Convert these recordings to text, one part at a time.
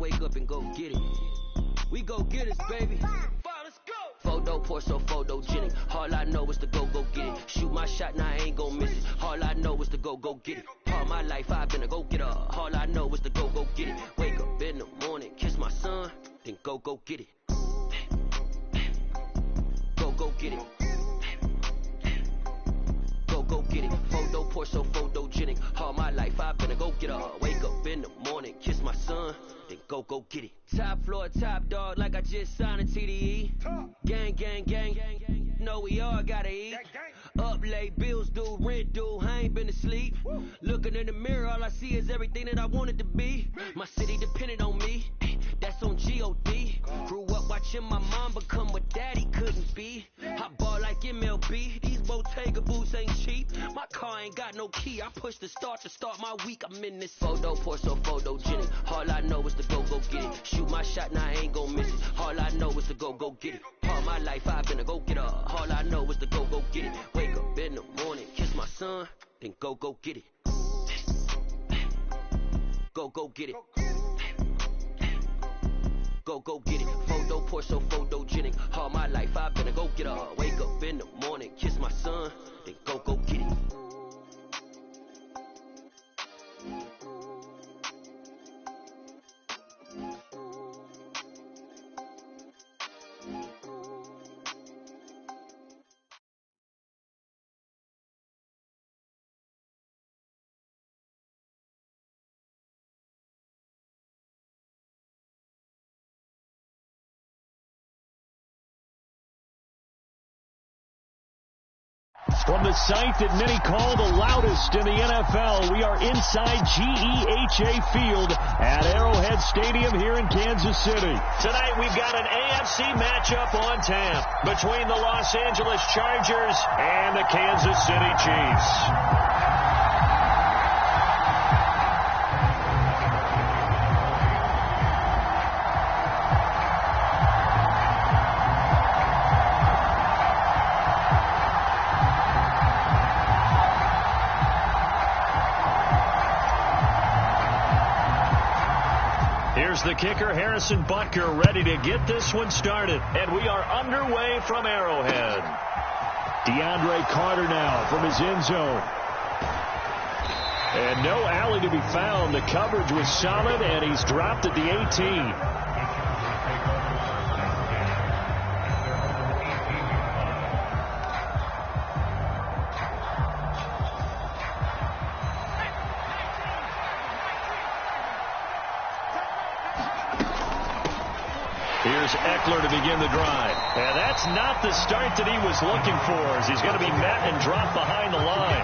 wake up and go get it. We go get it, baby. Let's go. Photo pour so photogenic. All I know is to go get it. Shoot my shot, now I ain't gon' miss it. All I know is to go get it. All my life I've been a go-getter. All I know is to go get it. Wake up in the morning, kiss my son, then go get it. Go get it. Go get it. Photo pour so photogenic. All my life I've been a go-getter. Wake up in the morning, kiss my son, then go get it. Top floor, top dog, like I just signed a TDE. Gang, gang, gang, gang, gang. Know we all gotta eat. Up late, bills due, rent due, I ain't been asleep. Looking in the mirror, all I see is everything that I wanted to be. My city depended on me, that's on G.O.D. Grew up watching my mom become what daddy couldn't be. I ball like MLB, these Bottega boots ain't cheap. My car ain't got no key, I push the start to start my week. I'm in this photo pour so photogenic. All I know is to go get it. Shoot my shot, now I ain't gon' miss it. All I know is to go get it. All my life I've been a go-getter. All I know is to go get it. Wake up in the morning, kiss my son, then go get it. Go get it. Go get it. Photo pour so photogenic. All my life I've been a go-getter. Wake up in the morning, kiss my son, then go get it. From the site that many call the loudest in the NFL, we are inside GEHA Field at Arrowhead Stadium here in Kansas City. Tonight we've got an AFC matchup on tap between the Los Angeles Chargers and the Kansas City Chiefs. Here's the kicker, Harrison Butker, ready to get this one started. And we are underway from Arrowhead. DeAndre Carter now from his end zone. And no alley to be found. The coverage was solid, and he's dropped at the 18. Here's Eckler to begin the drive. And that's not the start that he was looking for, as he's going to be met and dropped behind the line.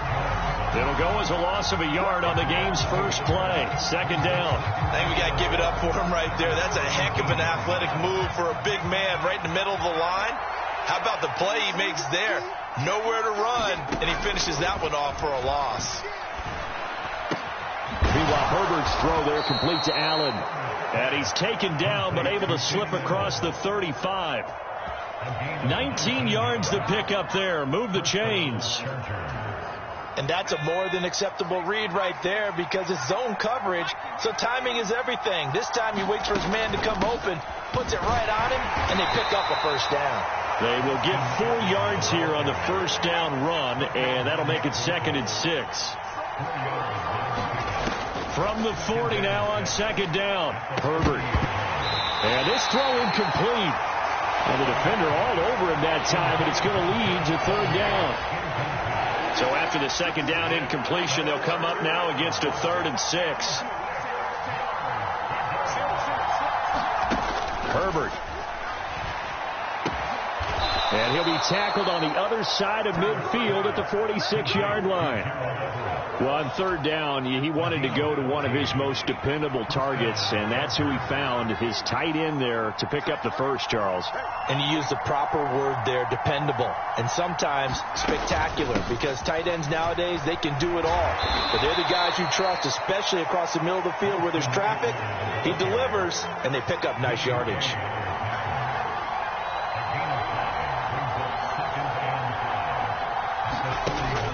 It'll go as a loss of a yard on the game's first play. Second down. I think we got to give it up for him right there. That's a heck of an athletic move for a big man right in the middle of the line. How about the play he makes there? Nowhere to run, and he finishes that one off for a loss. Meanwhile, Herbert's throw there complete to Allen. And he's taken down, but able to slip across the 35. 19 yards to pick up there. Move the chains. And that's a more than acceptable read right there because it's zone coverage, so timing is everything. This time he waits for his man to come open, puts it right on him, and they pick up a first down. They will get 4 yards here on the first down run, and that'll make it 2nd and 6. From the 40 now on second down. Herbert. And this throw incomplete. And the defender all over him that time, and it's going to lead to 3rd down. So after the second down incompletion, they'll come up now against a 3rd and 6. Herbert. And he'll be tackled on the other side of midfield at the 46-yard line. Well, on 3rd down, he wanted to go to one of his most dependable targets, and that's who he found, his tight end there, to pick up the first, Charles. And he used the proper word there, dependable, and sometimes spectacular, because tight ends nowadays, they can do it all. But they're the guys you trust, especially across the middle of the field where there's traffic. He delivers, and they pick up nice yardage.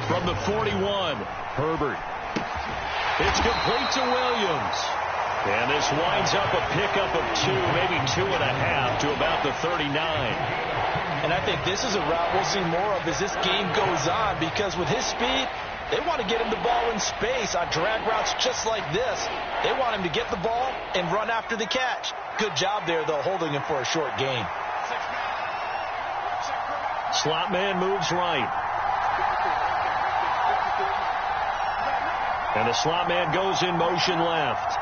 From the 41, Herbert. It's complete to Williams. And this winds up a pickup of 2, maybe 2.5 to about the 39. And I think this is a route we'll see more of as this game goes on, because with his speed, they want to get him the ball in space on drag routes just like this. They want him to get the ball and run after the catch. Good job there, though, holding him for a short gain. Slot man moves right. And the slot man goes in motion left.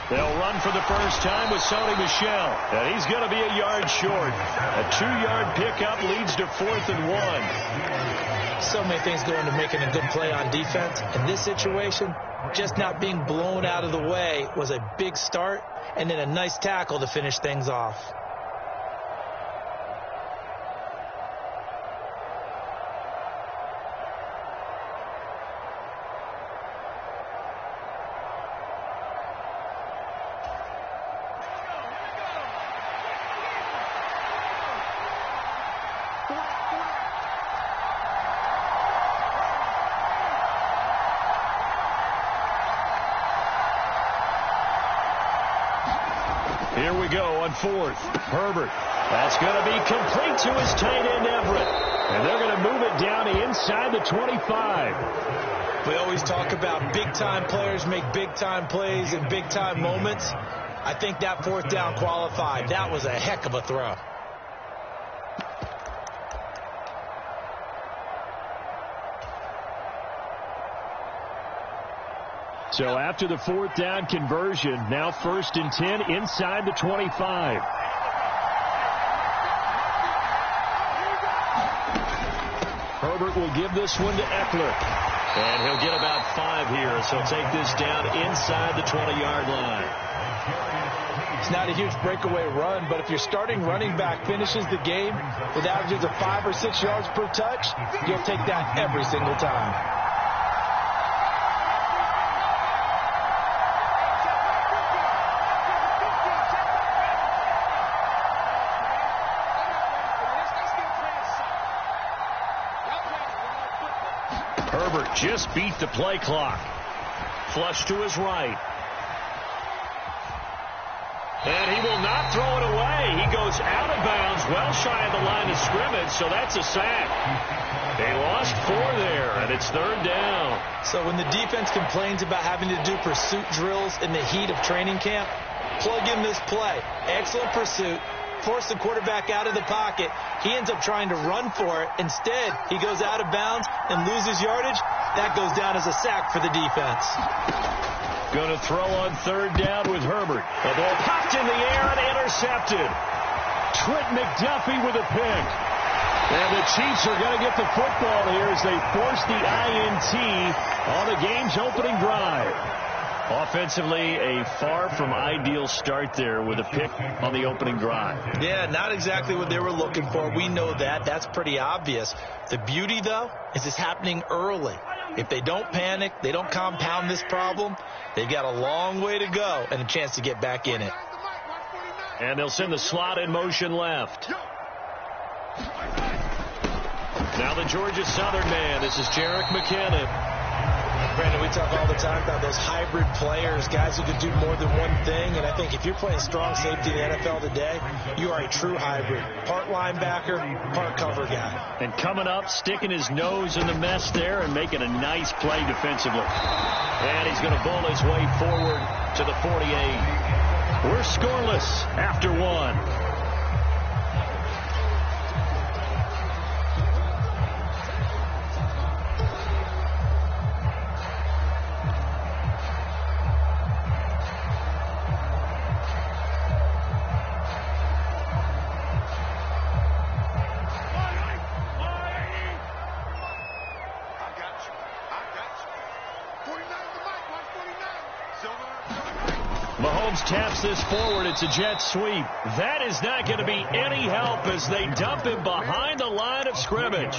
They'll run for the first time with Sony Michel. And he's going to be a yard short. A 2-yard pickup leads to 4th and 1. So many things go into making a good play on defense. In this situation, just not being blown out of the way was a big start, and then a nice tackle to finish things off. Here we go on 4th. Herbert. That's going to be complete to his tight end, Everett. And they're going to move it down inside the 25. We always talk about big-time players make big-time plays in big-time moments. I think that 4th down qualified. That was a heck of a throw. So after the 4th down conversion, now 1st and 10 inside the 25. Herbert will give this one to Eckler. And he'll get about 5 here, so take this down inside the 20-yard line. It's not a huge breakaway run, but if your starting running back finishes the game with averages of 5 or 6 yards per touch, you'll take that every single time. Herbert just beat the play clock. Flush to his right. And he will not throw it away. He goes out of bounds, well shy of the line of scrimmage, so that's a sack. They lost 4 there, and it's 3rd down. So when the defense complains about having to do pursuit drills in the heat of training camp, plug in this play. Excellent pursuit. Force the quarterback out of the pocket. He ends up trying to run for it. Instead, he goes out of bounds and loses yardage. That goes down as a sack for the defense. Going to throw on 3rd down with Herbert. The ball popped in the air and intercepted. Trent McDuffie with a pick. And the Chiefs are going to get the football here as they force the INT on the game's opening drive. Offensively, a far from ideal start there with a pick on the opening drive. Yeah, not exactly what they were looking for. We know that. That's pretty obvious. The beauty, though, is it's happening early. If they don't panic, they don't compound this problem, they've got a long way to go and a chance to get back in it. And they'll send the slot in motion left. Now the Georgia Southern man. This is Jerick McKinnon. Brandon, we talk all the time about those hybrid players, guys who can do more than one thing. And I think if you're playing strong safety in the NFL today, you are a true hybrid. Part linebacker, part cover guy. And coming up, sticking his nose in the mess there and making a nice play defensively. And he's going to bowl his way forward to the 48. We're scoreless after 1. Taps this forward. It's a jet sweep. That is not going to be any help as they dump him behind the line of scrimmage.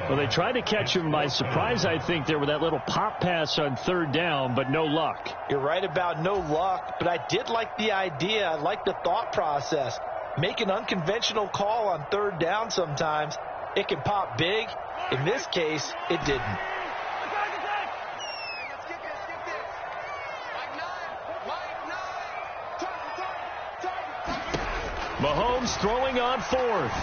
Well, they tried to catch him by surprise, I think, there with that little pop pass on 3rd down, but no luck. You're right about no luck, but I did like the idea. I like the thought process. Make an unconventional call on 3rd down sometimes. It can pop big. In this case, it didn't. Mahomes throwing on fourth.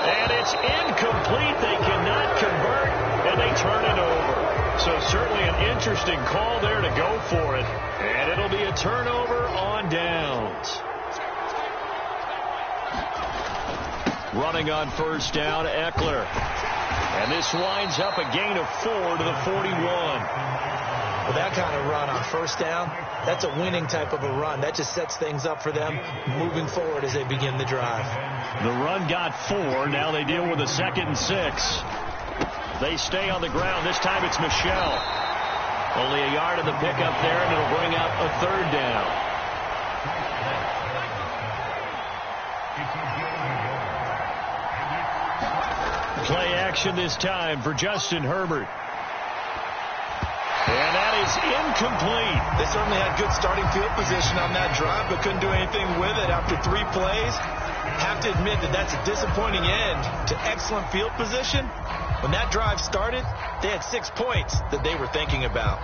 And it's incomplete. They cannot convert, and they turn it over. So certainly an interesting call there to go for it. And it'll be a turnover on downs. Running on first down, Eckler. And this winds up a gain of 4 to the 41. Well, that kind of run on first down, that's a winning type of a run. That just sets things up for them moving forward as they begin the drive. The run got 4. Now they deal with a 2nd and 6. They stay on the ground. This time it's Michel. Only a yard in the pickup there, and it'll bring up a 3rd down. Play action this time for Justin Herbert. And that is incomplete. They certainly had good starting field position on that drive, but couldn't do anything with it after 3 plays. Have to admit that that's a disappointing end to excellent field position. When that drive started, they had 6 points that they were thinking about.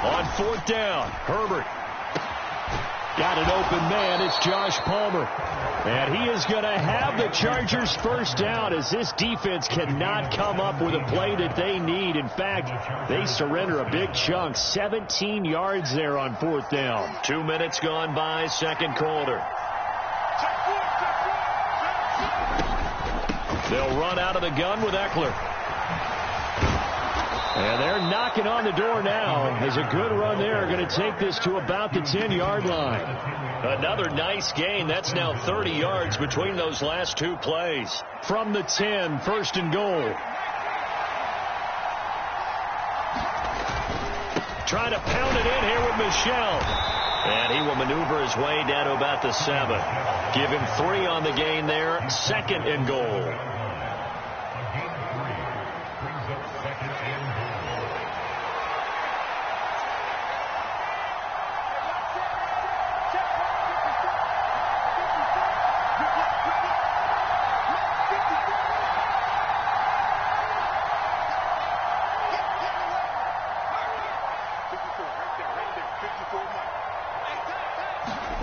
On 4th down, Herbert. Got an open man. It's Josh Palmer. And he is going to have the Chargers first down as this defense cannot come up with a play that they need. In fact, they surrender a big chunk. 17 yards there on 4th down. 2 minutes gone by, 2nd quarter. They'll run out of the gun with Eckler. And they're knocking on the door now. There's a good run there. Going to take this to about the 10-yard line. Another nice gain. That's now 30 yards between those last 2 plays. From the 10, 1st and goal. Trying to pound it in here with Michel. And he will maneuver his way down to about the 7. Give him 3 on the gain there. 2nd and goal.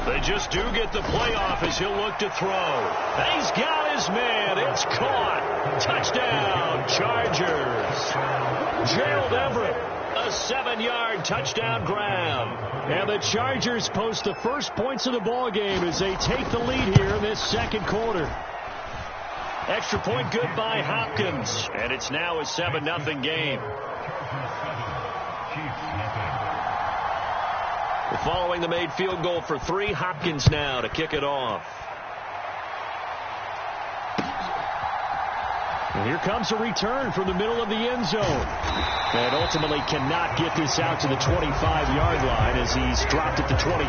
They just do get the play off as he'll look to throw. He's got his man. It's caught. Touchdown, Chargers. Gerald Everett, a 7-yard touchdown grab. And the Chargers post the first points of the ball game as they take the lead here in this 2nd quarter. Extra point good by Hopkins. And it's now a 7-0 game. Following the made field goal for 3, Hopkins now to kick it off. And here comes a return from the middle of the end zone. And ultimately cannot get this out to the 25-yard line as he's dropped at the 23.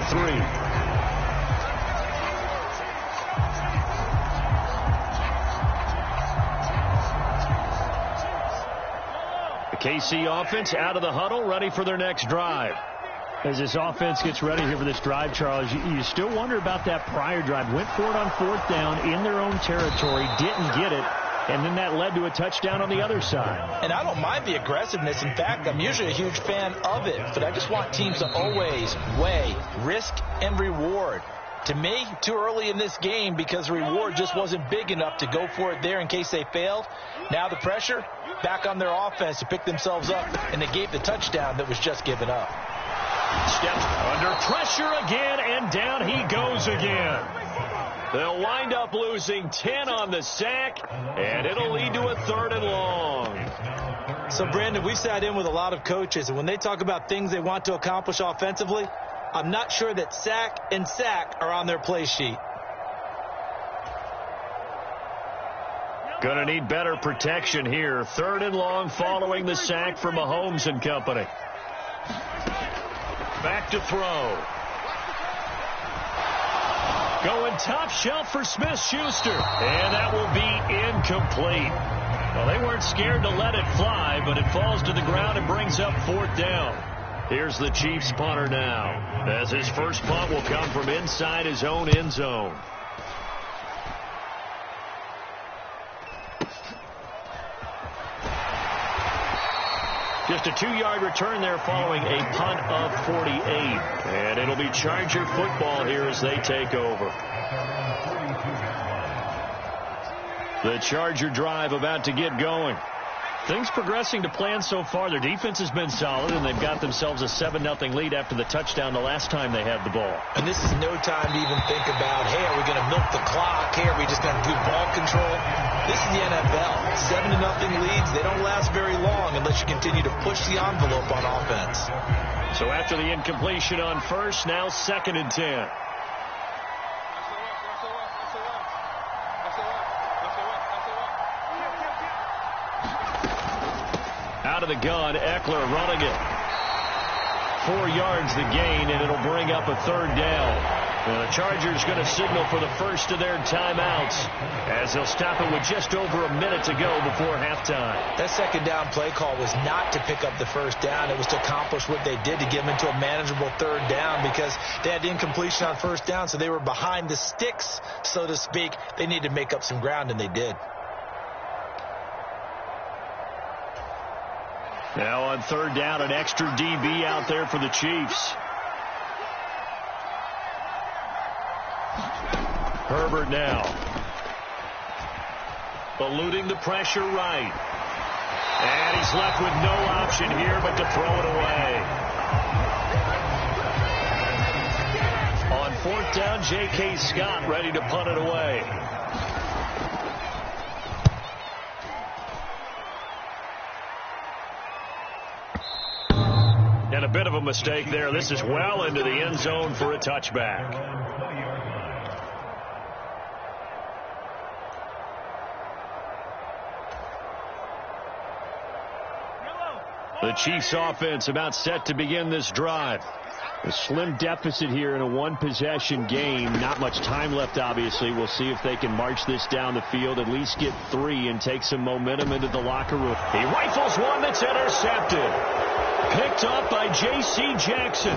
The KC offense out of the huddle, ready for their next drive. As this offense gets ready here for this drive, Charles, you still wonder about that prior drive. Went for it on 4th down in their own territory, didn't get it, and then that led to a touchdown on the other side. And I don't mind the aggressiveness. In fact, I'm usually a huge fan of it, but I just want teams to always weigh risk and reward. To me, too early in this game because the reward just wasn't big enough to go for it there in case they failed. Now the pressure back on their offense to pick themselves up, and they gave the touchdown that was just given up. Steps under pressure again, and down he goes again. They'll wind up losing 10 on the sack, and it'll lead to a 3rd and long. So, Brandon, we sat in with a lot of coaches, and when they talk about things they want to accomplish offensively, I'm not sure that sack and sack are on their play sheet. Going to need better protection here. 3rd and long following the sack for Mahomes and company. Back to throw. Going top shelf for Smith-Schuster. And that will be incomplete. Well, they weren't scared to let it fly, but it falls to the ground and brings up 4th down. Here's the Chiefs punter now, as his first punt will come from inside his own end zone. Just a 2-yard return there following a punt of 48. And it'll be Charger football here as they take over. The Charger drive about to get going. Things progressing to plan so far. Their defense has been solid, and they've got themselves a 7-0 lead after the touchdown the last time they had the ball. And this is no time to even think about, hey, are we going to milk the clock? Hey, are we just going to do ball control? This is the NFL. 7-0 leads, they don't last very long unless you continue to push the envelope on offense. So after the incompletion on first, now 2nd and 10. Out of the gun, Eckler running it. 4 yards the gain, and it'll bring up a 3rd down. And the Chargers going to signal for the first of their timeouts as they'll stop it with just over a minute to go before halftime. That 2nd down play call was not to pick up the 1st down. It was to accomplish what they did to get them into a manageable 3rd down because they had incompletion on 1st down, so they were behind the sticks, so to speak. They needed to make up some ground, and they did. Now on 3rd down, an extra DB out there for the Chiefs. Herbert now. Eluding the pressure right. And he's left with no option here but to throw it away. On 4th down, J.K. Scott ready to punt it away. And a bit of a mistake there. This is well into the end zone for a touchback. The Chiefs offense about set to begin this drive. A slim deficit here in a 1-possession game. Not much time left, obviously. We'll see if they can march this down the field, at least get 3 and take some momentum into the locker room. He rifles one that's intercepted. Picked up by J.C. Jackson.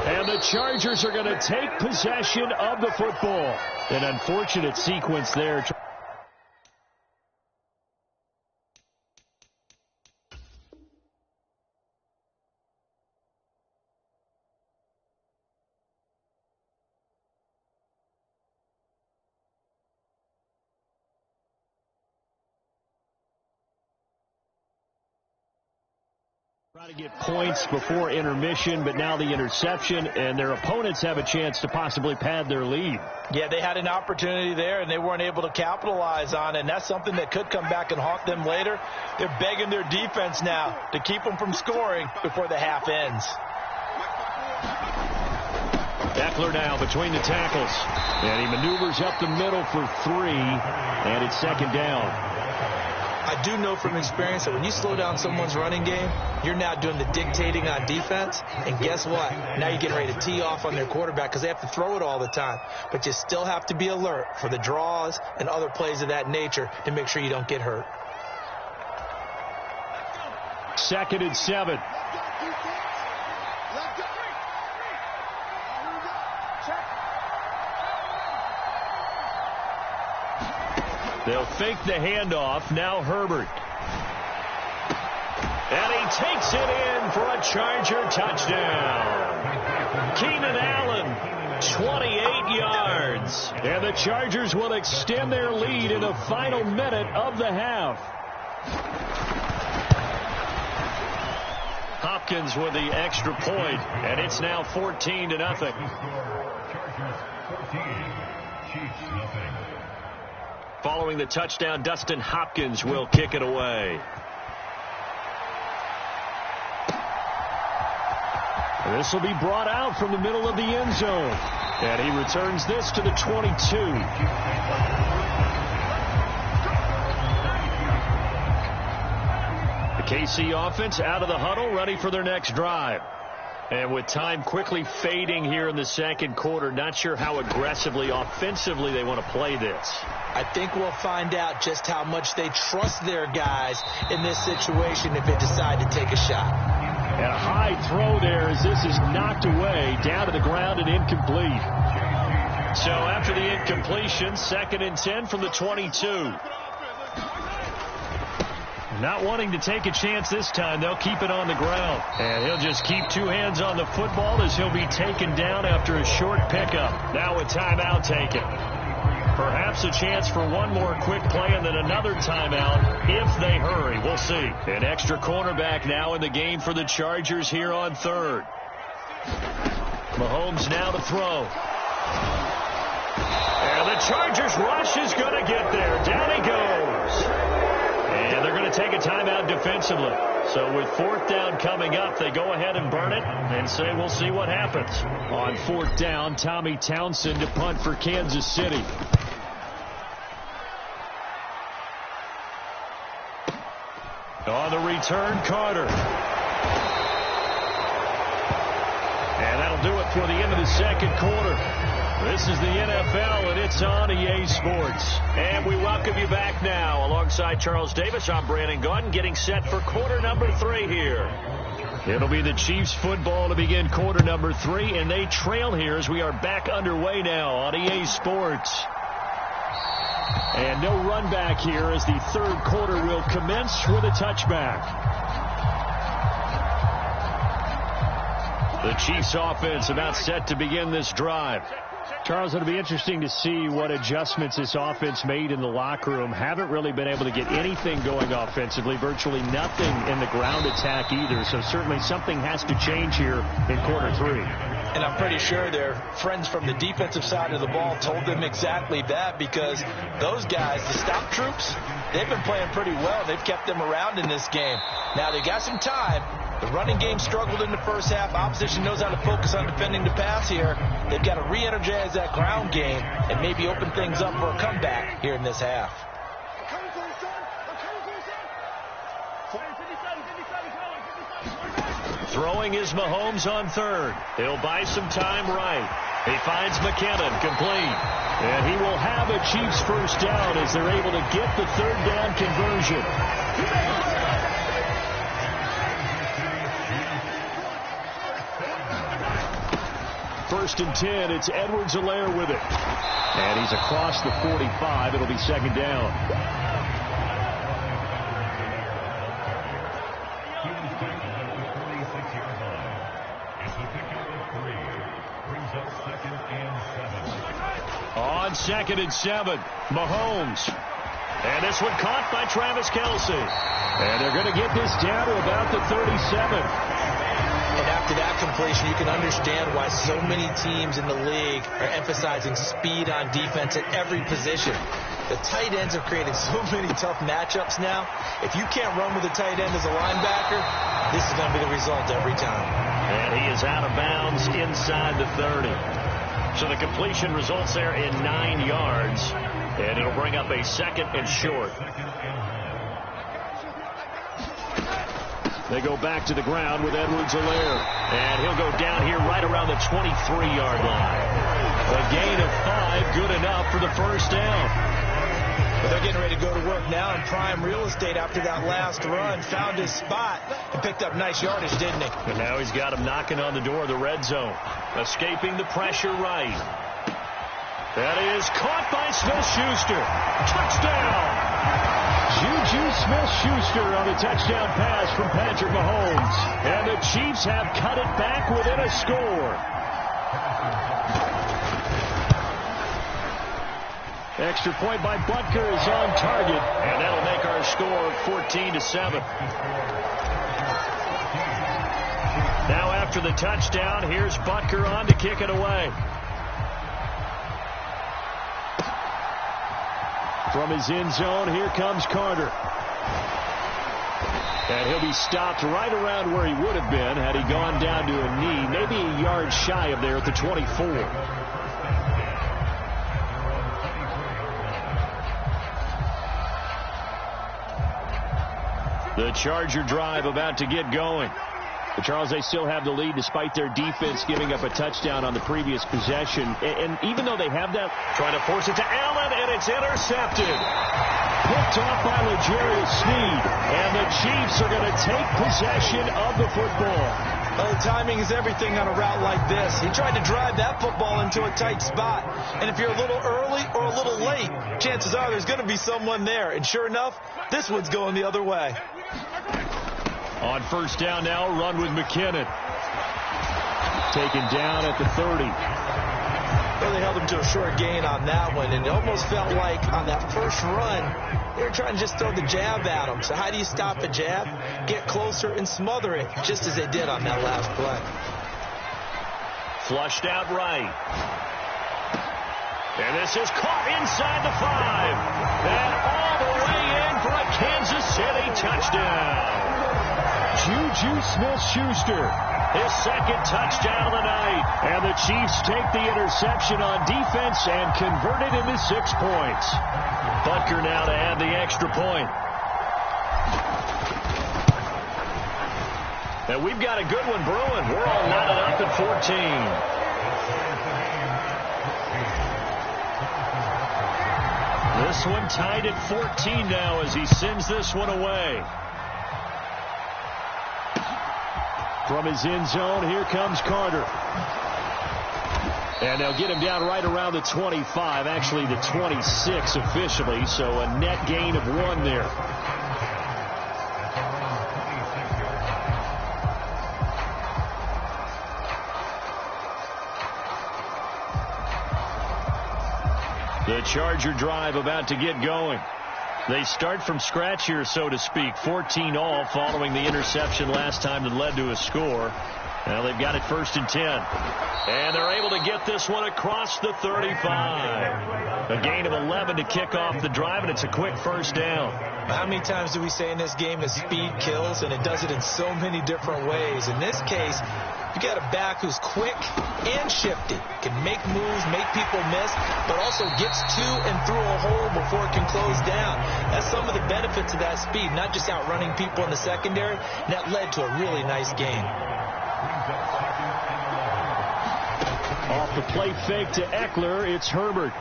And the Chargers are going to take possession of the football. An unfortunate sequence there. Try to get points before intermission, but now the interception, and their opponents have a chance to possibly pad their lead. Yeah, they had an opportunity there, and they weren't able to capitalize on it, and that's something that could come back and haunt them later. They're begging their defense now to keep them from scoring before the half ends. Eckler now between the tackles, and he maneuvers up the middle for 3, and it's 2nd down. I do know from experience that when you slow down someone's running game, you're now doing the dictating on defense. And guess what? Now you're getting ready to tee off on their quarterback because they have to throw it all the time. But you still have to be alert for the draws and other plays of that nature to make sure you don't get hurt. 2nd and 7. They'll fake the handoff. Now Herbert. And he takes it in for a Charger touchdown. Keenan Allen, 28 yards. And the Chargers will extend their lead in the final minute of the half. Hopkins with the extra point, and it's now 14-0. Following the touchdown, Dustin Hopkins will kick it away. This will be brought out from the middle of the end zone. And he returns this to the 22. The KC offense out of the huddle, ready for their next drive. And with time quickly fading here in the 2nd quarter, not sure how aggressively, offensively they want to play this. I think we'll find out just how much they trust their guys in this situation if they decide to take a shot. And a high throw there as this is knocked away, down to the ground and incomplete. So after the incompletion, 2nd and 10 from the 22. Not wanting to take a chance this time, they'll keep it on the ground. And he'll just keep 2 hands on the football as he'll be taken down after a short pickup. Now a timeout taken. Perhaps a chance for one more quick play and then another timeout if they hurry. We'll see. An extra cornerback now in the game for the Chargers here on 3rd. Mahomes now to throw. And the Chargers rush is going to get there. Down he goes. And they're going to take a timeout defensively. So with 4th down coming up, they go ahead and burn it and say we'll see what happens. On 4th down, Tommy Townsend to punt for Kansas City. On the return, Carter. And that'll do it for the end of the 2nd quarter. This is the NFL, and it's on EA Sports. And we welcome you back now. Alongside Charles Davis, I'm Brandon Gunn, getting set for quarter number 3 here. It'll be the Chiefs football to begin quarter number 3, and they trail here as we are back underway now on EA Sports. And no run back here as the 3rd quarter will commence with a touchback. The Chiefs offense about set to begin this drive. Charles, it'll be interesting to see what adjustments this offense made in the locker room. Haven't really been able to get anything going offensively, virtually nothing in the ground attack either. So certainly something has to change here in quarter 3. And I'm pretty sure their friends from the defensive side of the ball told them exactly that, because those guys, the stop troops, they've been playing pretty well. They've kept them around in this game. Now they got some time. The running game struggled in the first half. Opposition knows how to focus on defending the pass here. They've got to re-energize that ground game and maybe open things up for a comeback here in this half. Throwing is Mahomes on 3rd. He'll buy some time right. He finds McKinnon, complete. And he will have a Chiefs 1st down as they're able to get the 3rd down conversion. 1st and 10. It's Edwards-Helaire with it. And he's across the 45. It'll be 2nd down. On 2nd and 7, Mahomes. And this one caught by Travis Kelce. And they're going to get this down to about the 37. And after that completion, you can understand why so many teams in the league are emphasizing speed on defense at every position. The tight ends are creating so many tough matchups now. If you can't run with a tight end as a linebacker, this is going to be the result every time. And he is out of bounds inside the 30. So the completion results there in 9 yards. And it'll bring up a 2nd and short. They go back to the ground with Edwards-Helaire. And he'll go down here right around the 23-yard line. A gain of 5, good enough for the 1st down. But they're getting ready to go to work now in prime real estate after that last run. Found his spot and picked up nice yardage, didn't he? And now he's got him knocking on the door of the red zone. Escaping the pressure right. That is caught by Smith-Schuster. Touchdown! Juju Smith-Schuster on a touchdown pass from Patrick Mahomes. And the Chiefs have cut it back within a score. Extra point by Butker is on target. And that'll make our score 14-7. Now after the touchdown, here's Butker on to kick it away. From his end zone, here comes Carter. And he'll be stopped right around where he would have been had he gone down to a knee, maybe a yard shy of there at the 24. The Charger drive about to get going. But Charles, they still have the lead despite their defense giving up a touchdown on the previous possession. And even though they have that, trying to force it to Allen, and it's intercepted. picked off by L'Jarius Sneed, and the Chiefs are going to take possession of the football. Well, the timing is everything on a route like this. He tried to drive that football into a tight spot. And if you're a little early or a little late, chances are there's going to be someone there. And sure enough, this one's going the other way. On first down now, run with McKinnon. Taken down at the 30. Well, they held him to a short gain on that one. And it almost felt like on that first run, they were trying to just throw the jab at him. So how do you stop a jab? Get closer and smother it, just as they did on that last play. Flushed out right. And this is caught inside the 5. And all the way in for a Kansas City touchdown. Juju Smith-Schuster, his second touchdown of the night. And the Chiefs take the interception on defense and convert it into 6 points. Butker now to add the extra point. And we've got a good one brewing. We're all knotted up at 14. This one tied at 14 now as he sends this one away. From his end zone, here comes Carter. And they'll get him down right around the 25, actually the 26 officially, so a net gain of 1 there. The Charger drive about to get going. They start from scratch here, so to speak. 14 all following the interception last time that led to a score. Now they've got it 1st and 10. And they're able to get this one across the 35. A gain of 11 to kick off the drive, and it's a quick first down. How many times do we say in this game that speed kills, and it does it in so many different ways? In this case, you got a back who's quick and shifty, can make moves, make people miss, but also gets to and through a hole before it can close down. That's some of the benefits of that speed, not just outrunning people in the secondary. And that led to a really nice game. Off the play fake to Eckler, it's Herbert.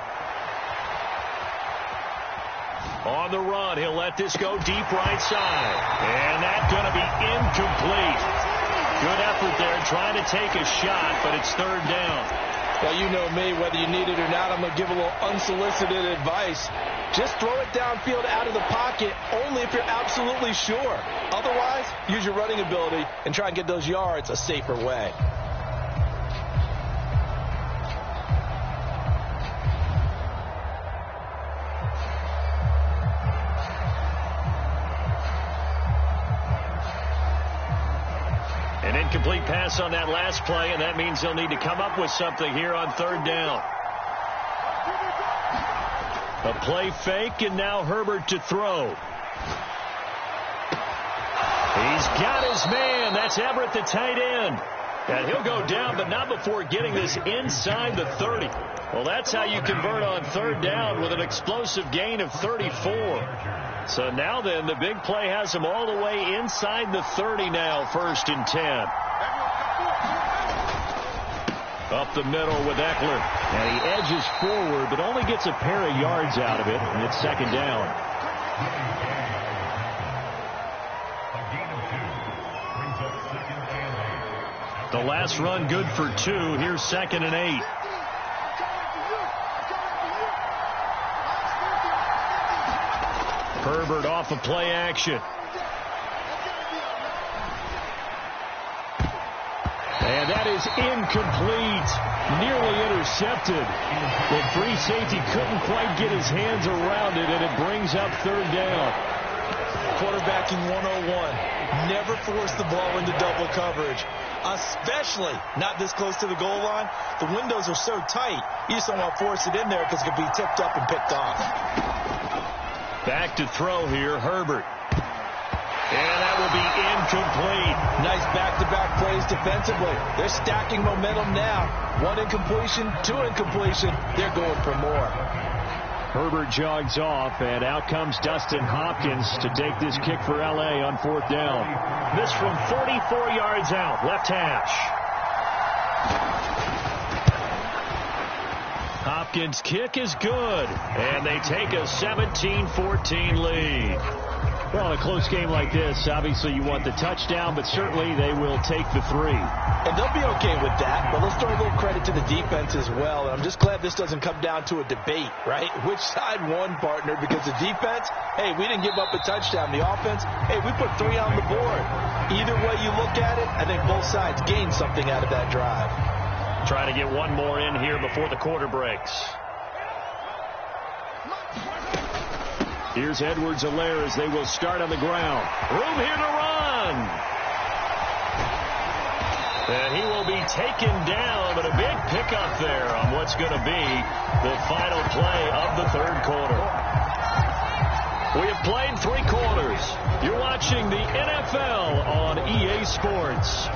On the run, he'll let this go deep right side. And that's going to be incomplete. Good effort there, trying to take a shot, but it's 3rd down. Well, you know me, whether you need it or not, I'm going to give a little unsolicited advice. Just throw it downfield out of the pocket only if you're absolutely sure. Otherwise, use your running ability and try and get those yards a safer way. An incomplete pass on that last play, and that means they'll need to come up with something here on 3rd down. A play fake, and now Herbert to throw. He's got his man. That's Everett, the tight end. And he'll go down, but not before getting this inside the 30. Well, that's how you convert on 3rd down with an explosive gain of 34. So now then, the big play has him all the way inside the 30 now, 1st and 10. Up the middle with Eckler. And he edges forward, but only gets a pair of yards out of it, and it's 2nd down. The last run good for 2. Here's 2nd and 8. Herbert off of play action. And that is incomplete. Nearly intercepted. The free safety couldn't quite get his hands around it, and it brings up 3rd down. Quarterbacking 101. Never force the ball into double coverage, especially not this close to the goal line. The windows are so tight, you just don't want to force it in there because it could be tipped up and picked off. Back to throw here, Herbert. And that will be incomplete. Nice back-to-back plays defensively. They're stacking momentum now. 1 incompletion, 2 incompletion. They're going for more. Herbert jogs off, and out comes Dustin Hopkins to take this kick for L.A. on 4th down. This from 44 yards out, left hash. Hopkins' kick is good, and they take a 17-14 lead. Well, in a close game like this, obviously you want the touchdown, but certainly they will take the 3. And they'll be okay with that, but let's throw a little credit to the defense as well. And I'm just glad this doesn't come down to a debate, right? Which side won, partner? Because the defense, hey, we didn't give up a touchdown. The offense, hey, we put 3 on the board. Either way you look at it, I think both sides gained something out of that drive. Trying to get one more in here before the quarter breaks. Here's Edwards-Helaire as they will start on the ground. Room here to run. And he will be taken down, but a big pickup there on what's going to be the final play of the third quarter. We have played 3 quarters. You're watching the NFL on EA Sports.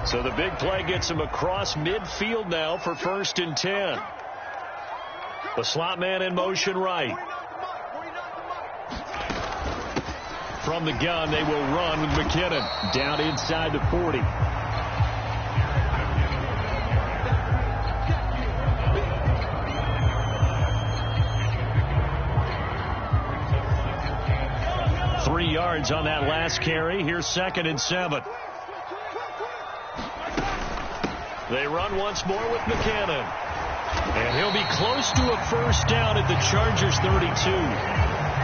So the big play gets him across midfield now for 1st and 10. The slot man in motion right. From the gun, they will run with McKinnon down inside the 40. Three yards on that last carry. Here's 2nd and 7. They run once more with McKinnon. And he'll be close to a 1st down at the Chargers' 32.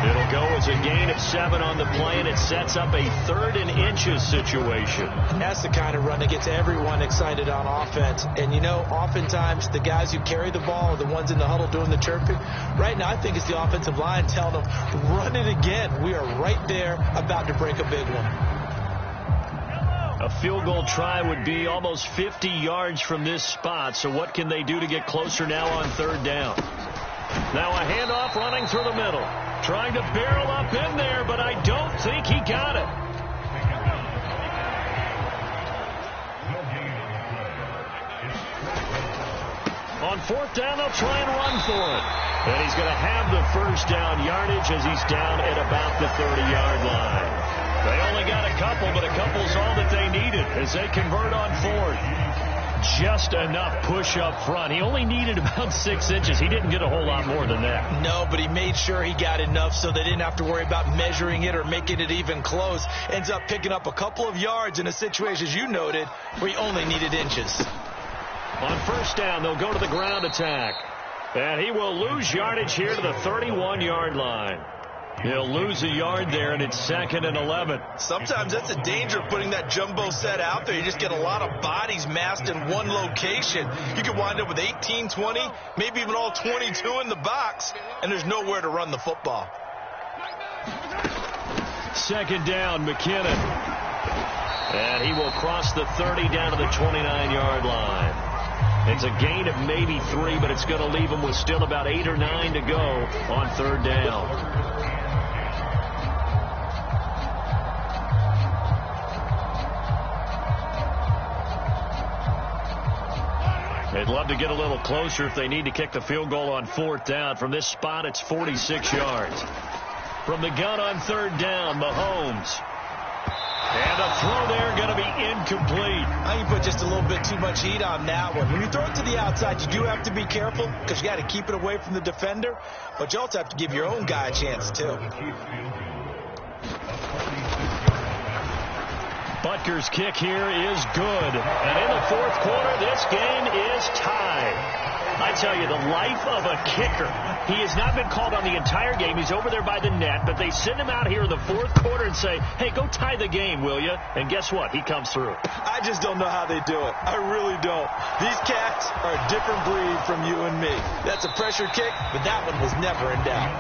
It'll go as a gain of 7 on the play, and it sets up a 3rd and inches situation. That's the kind of run that gets everyone excited on offense. And, you know, oftentimes the guys who carry the ball are the ones in the huddle doing the chirping. Right now, I think it's the offensive line telling them, run it again. We are right there about to break a big one. A field goal try would be almost 50 yards from this spot. So what can they do to get closer now on 3rd down? Now a handoff running through the middle. Trying to barrel up in there, but I don't think he got it. On 4th down, they'll try and run for it. And he's going to have the 1st down yardage as he's down at about the 30-yard line. They only got a couple, but a couple's all that they needed as they convert on 4th. Just enough push up front. He only needed about 6 inches. He didn't get a whole lot more than that. No, but he made sure he got enough so they didn't have to worry about measuring it or making it even close. Ends up picking up a couple of yards in a situation, as you noted, where he only needed inches. On 1st down, they'll go to the ground attack. And he will lose yardage here to the 31-yard line. He'll lose a yard there, and it's 2nd and 11. Sometimes that's a danger of putting that jumbo set out there. You just get a lot of bodies massed in one location. You could wind up with 18, 20, maybe even all 22 in the box, and there's nowhere to run the football. 2nd down, McKinnon. And he will cross the 30 down to the 29-yard line. It's a gain of maybe 3, but it's going to leave him with still about 8 or 9 to go on 3rd down. They'd love to get a little closer if they need to kick the field goal on 4th down. From this spot, it's 46 yards. From the gun on 3rd down, Mahomes. And a throw there going to be incomplete. I think you put just a little bit too much heat on that one. When you throw it to the outside, you do have to be careful because you got to keep it away from the defender. But you also have to give your own guy a chance, too. Butker's kick here is good. And in the 4th quarter, this game is tied. I tell you, the life of a kicker. He has not been called on the entire game. He's over there by the net, but they send him out here in the 4th quarter and say, hey, go tie the game, will you? And guess what? He comes through. I just don't know how they do it. I really don't. These cats are a different breed from you and me. That's a pressure kick, but that one was never in doubt.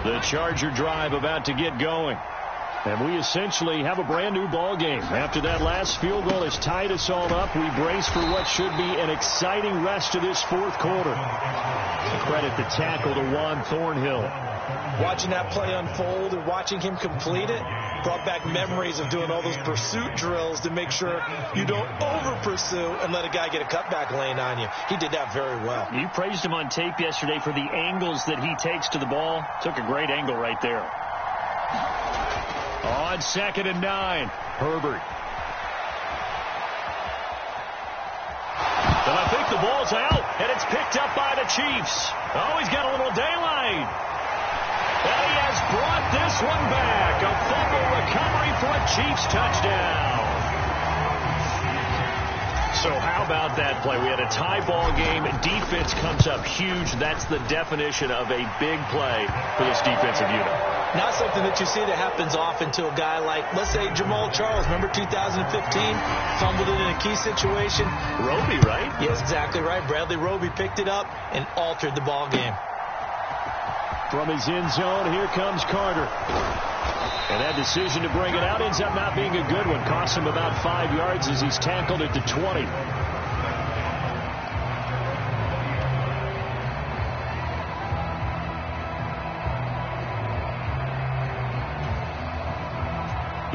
The Charger drive about to get going. And we essentially have a brand new ball game. After that last field goal has tied us all up, we brace for what should be an exciting rest of this 4th quarter. Credit the tackle to Juan Thornhill. Watching that play unfold and watching him complete it brought back memories of doing all those pursuit drills to make sure you don't over-pursue and let a guy get a cutback lane on you. He did that very well. You praised him on tape yesterday for the angles that he takes to the ball. Took a great angle right there. On 2nd and 9, Herbert. And I think the ball's out, and it's picked up by the Chiefs. Oh, he's got a little daylight. And he has brought this one back. A fumble recovery for a Chiefs touchdown. So how about that play? We had a tie ball game. Defense comes up huge. That's the definition of a big play for this defensive unit. Not something that you see that happens often to a guy like, let's say, Jamal Charles. Remember 2015? Fumbled it in a key situation. Roby, right? Yes, exactly right. Bradley Roby picked it up and altered the ball game. From his end zone, here comes Carter. And that decision to bring it out ends up not being a good one. Costs him about 5 yards as he's tackled at the 20.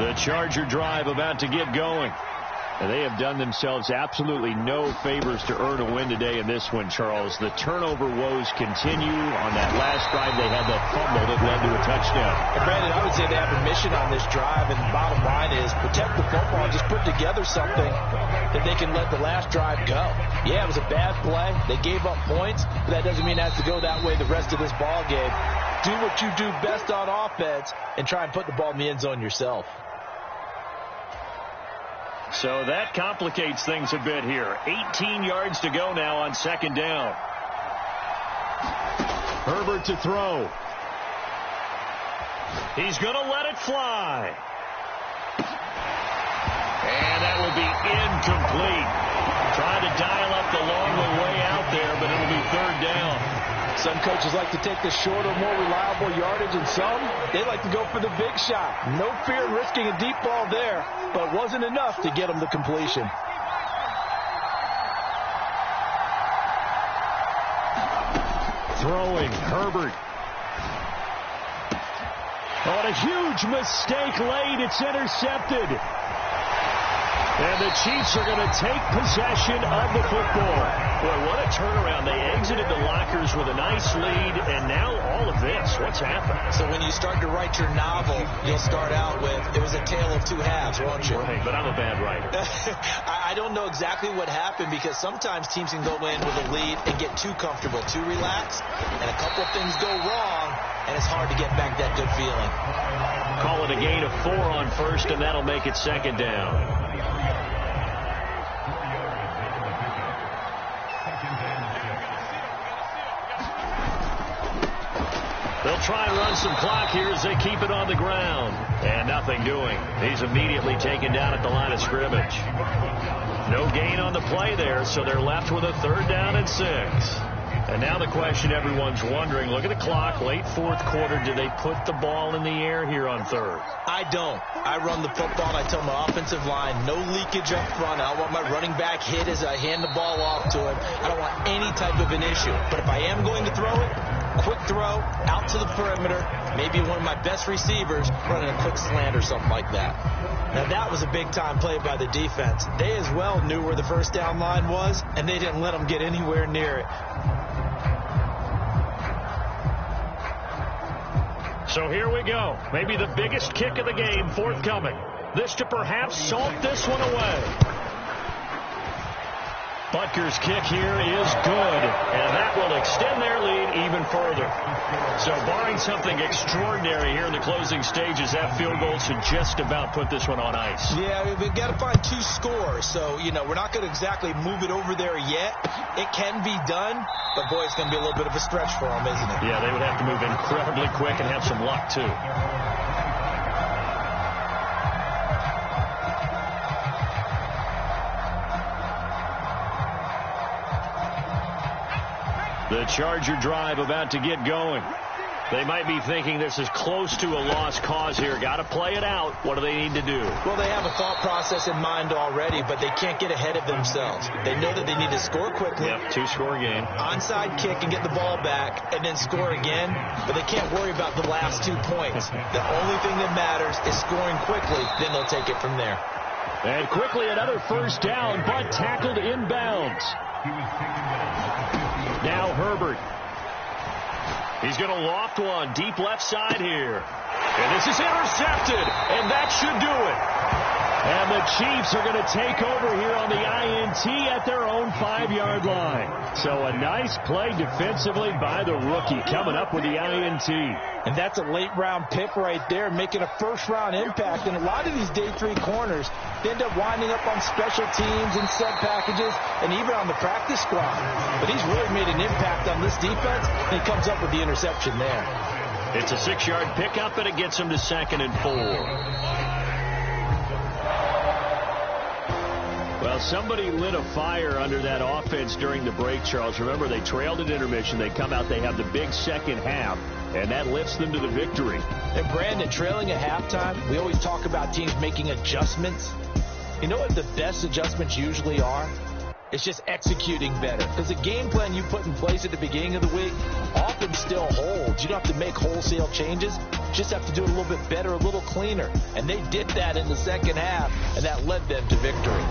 The Charger drive about to get going. And they have done themselves absolutely no favors to earn a win today in this one, Charles. The turnover woes continue. On that last drive, they had that fumble that led to a touchdown. And Brandon, I would say they have a mission on this drive, and the bottom line is protect the football and just put together something that they can let the last drive go. Yeah, it was a bad play. They gave up points, but that doesn't mean it has to go that way the rest of this ball game. Do what you do best on offense and try and put the ball in the end zone yourself. So that complicates things a bit here. 18 yards to go now on 2nd down. Herbert to throw. He's going to let it fly. And that will be incomplete. Trying to dial up the long way out there, but it'll be 3rd down. Some coaches like to take the shorter, more reliable yardage, and some, they like to go for the big shot. No fear in risking a deep ball there, but it wasn't enough to get them the completion. Throwing, Herbert. Oh, and a huge mistake late. It's intercepted. And the Chiefs are going to take possession of the football. Boy, what a turnaround. They exited the lockers with a nice lead, and now all of this. What's happened? So when you start to write your novel, you'll start out with, it was a tale of two halves, won't you? Right, but I'm a bad writer. I don't know exactly what happened, because sometimes teams can go in with a lead and get too comfortable, too relaxed, and a couple of things go wrong, and it's hard to get back that good feeling. Call it a gain of 4 on 1st, and that'll make it 2nd down. They'll try and run some clock here as they keep it on the ground. And nothing doing. He's immediately taken down at the line of scrimmage. No gain on the play there, so they're left with a 3rd down and 6. And now the question everyone's wondering, look at the clock, late 4th quarter, do they put the ball in the air here on 3rd? I don't. I run the football, and I tell my offensive line, no leakage up front. I don't want my running back hit as I hand the ball off to him. I don't want any type of an issue. But if I am going to throw it, quick throw, out to the perimeter, maybe one of my best receivers running a quick slant or something like that. Now, that was a big-time play by the defense. They as well knew where the 1st down line was, and they didn't let them get anywhere near it. So here we go. Maybe the biggest kick of the game forthcoming. This to perhaps salt this one away. Butker's kick here is good, and that will extend their lead even further. So barring something extraordinary here in the closing stages, that field goal should just about put this one on ice. Yeah, we've got to find 2 scores. So, we're not going to exactly move it over there yet. It can be done, but boy, it's going to be a little bit of a stretch for them, isn't it? Yeah, they would have to move incredibly quick and have some luck, too. The Charger drive about to get going. They might be thinking this is close to a lost cause here. Got to play it out. What do they need to do? Well, they have a thought process in mind already, but they can't get ahead of themselves. They know that they need to score quickly. Yep, two-score game. Onside kick and get the ball back and then score again, but they can't worry about the last 2 points. The only thing that matters is scoring quickly, then they'll take it from there. And quickly another first down, but tackled inbounds. Now Herbert. He's going to loft one deep left side here. And this is intercepted, and that should do it. And the Chiefs are going to take over here on the INT at their own 5-yard line. So a nice play defensively by the rookie coming up with the INT. And that's a late-round pick right there, making a first-round impact. And a lot of these day 3 corners, they end up winding up on special teams and sub packages and even on the practice squad. But he's really made an impact on this defense, and he comes up with the interception there. It's a 6-yard pickup, and it gets him to 2nd and 4. Well, somebody lit a fire under that offense during the break, Charles. Remember, they trailed at intermission. They come out, they have the big second half, and that lifts them to the victory. And, Brandon, trailing at halftime, we always talk about teams making adjustments. You know what the best adjustments usually are? It's just executing better. Because the game plan you put in place at the beginning of the week often still holds. You don't have to make wholesale changes. You just have to do it a little bit better, a little cleaner. And they did that in the second half, and that led them to victory.